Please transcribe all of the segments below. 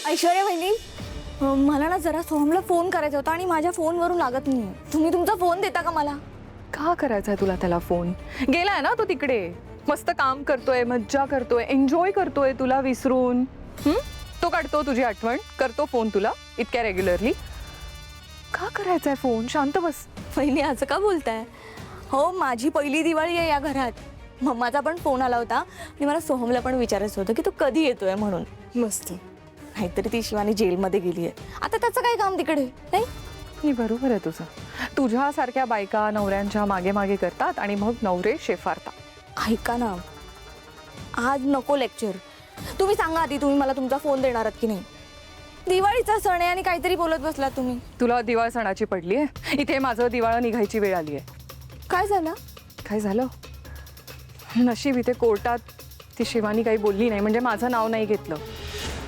ऐश्वर्या वहिनी, मला ना जरा सोहमला फोन करायचा होता आणि माझ्या फोनवरून लागत नाही. तुम्ही तुमचा फोन देता का मला? का करायचा आहे तुला त्याला फोन? गेलाय ना तो तिकडे, मस्त काम करतोय, मज्जा करतोय, एन्जॉय करतोय तुला विसरून. तो काढतो तुझी आठवण, करतो फोन तुला इतक्या रेग्युलरली. का करायचा आहे फोन? शांत बस. वहिनी असं का बोलताय? हो, माझी पहिली दिवाळी आहे या घरात. मम्माचा पण फोन आला होता आणि मला सोहमला पण विचारायचं होतं की तू कधी येतोय म्हणून. मस्त. नाहीतरी ती शिवानी जेलमध्ये गेली आहे. आता त्याचं काय काम तिकडे? नाही बरोबर आहे तुझं. तुझ्यासारख्या बायका नवऱ्यांच्या मागे मागे करतात आणि मग नवरे शेफारतात. ऐका ना, आज नको लेक्चर. तुम्ही सांगा आधी, तुम्ही मला तुमचा फोन देणार आहात की नाही? दिवाळीचा सण आहे आणि काहीतरी बोलत बसलात तुम्ही. तुला दिवाळ सणाची पडली आहे? इथे माझं दिवाळं निघायची वेळ आली आहे. काय झालं? काय झालं? नशीब इथे कोर्टात ती शिवानी काही बोलली नाही, म्हणजे माझं नाव नाही घेतलं.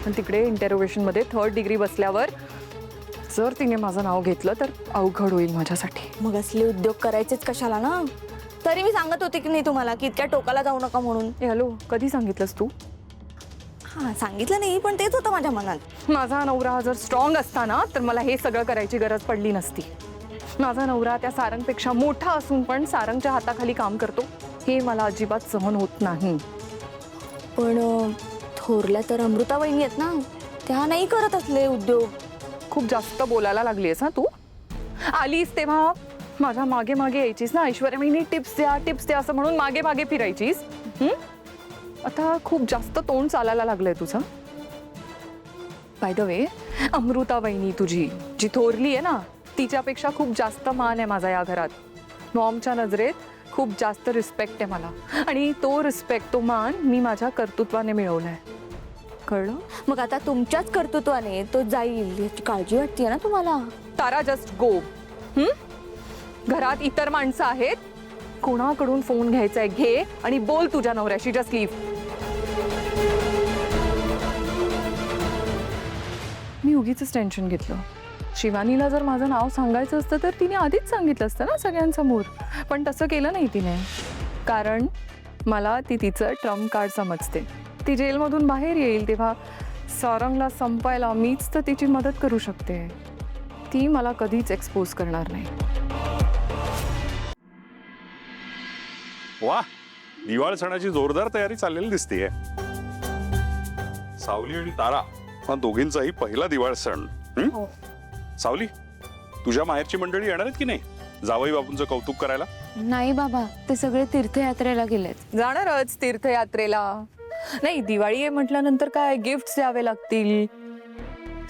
पण तिकडे इंटरोगेशनमध्ये 3rd डिग्री बसल्यावर जर तिने माझं नाव घेतलं तर अवघड होईल माझ्यासाठी. मग असले उद्योग करायचेच कशाला ना? तरी मी सांगत होते की नाही तुम्हाला की इतक्या टोकाला जाऊ नका म्हणून. हॅलो, कधी सांगितलंस तू? हां, सांगितलं नाही, पण तेच होतं माझ्या मनात. माझा नवरा जर स्ट्रॉंग असता ना तर मला हे सगळं करायची गरज पडली नसती. माझा नवरा त्या सारंगपेक्षा मोठा असून पण सारंगच्या हाताखाली काम करतो, हे मला अजिबात सहन होत नाही. पण थोरल्या तर अमृता वहिनी आहेत ना, त्या नाही करत असले उद्योग. खूप जास्त बोलायला लागलीस ना तू. आलीस तेव्हा माझ्या मागे मागे यायचीस ना, ऐश्वर्या वहिनी टिप्स द्या असं म्हणून मागे मागे फिरायचीस. आता खूप जास्त तोंड चालायला लागलंय तुझं. बाय द वे, अमृता वहिनी तुझी जी थोरली आहे ना, तिच्यापेक्षा खूप जास्त मान आहे माझा या घरात. मॉमच्या नजरेत खूप जास्त रिस्पेक्ट आहे मला, आणि तो रिस्पेक्ट, तो मान मी माझ्या कर्तृत्वाने मिळवलाय. कळलं? मग आता तुमच्याच कर्तृत्वाने तो जाईल याची काळजी वाटते ना तुम्हाला? तारा, जस्ट गो. घरात इतर माणसं आहेत, कोणाकडून फोन घ्यायचा आहे घे आणि बोल तुझ्या नवऱ्याशी. Just leave. मी उगीच टेन्शन घेतलं. शिवानीला जर माझं नाव सांगायचं असतं तर तिने आधीच सांगितलं असतं ना सगळ्यांसमोर, पण तसं केलं नाही तिने. कारण मला ती तिचं ट्रम्प कार्ड समजते. ती जेलमधून बाहेर येईल तेव्हा सारंगला संपायला मीच तर तिची मदत करू शकते. ती मला कधीच एक्सपोज करणार नाही. वा, दिवाळ सणाची जोरदार तयारी चाललेली दिसतेय. सावली आणि तारा हा दोघींचाही पहिला दिवाळ सण. सावली, तुझ्या माहेरची मंडळी येणार आहेत की नाही जावई बापूंचं कौतुक करायला? नाही बाबा, ते सगळे तीर्थयात्रेला गेलेत. जाणारच तीर्थयात्रेला. नाही, दिवाळी आहे म्हटल्यानंतर काय गिफ्ट्स द्यावे लागतील,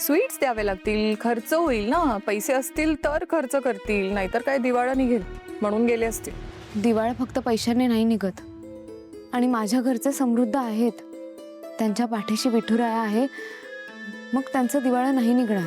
स्वीट्स द्यावे लागतील, खर्च होईल ना. पैसे असतील तर खर्च करतील, नाहीतर काय दिवाळा निघेल म्हणून गेले असतील. दिवाळ फक्त पैशाने नाही निघत, आणि माझ्या घरचे समृद्ध आहेत, त्यांच्या पाठीशी विठुराया आहे, मग त्यांचं दिवाळा नाही निघणार.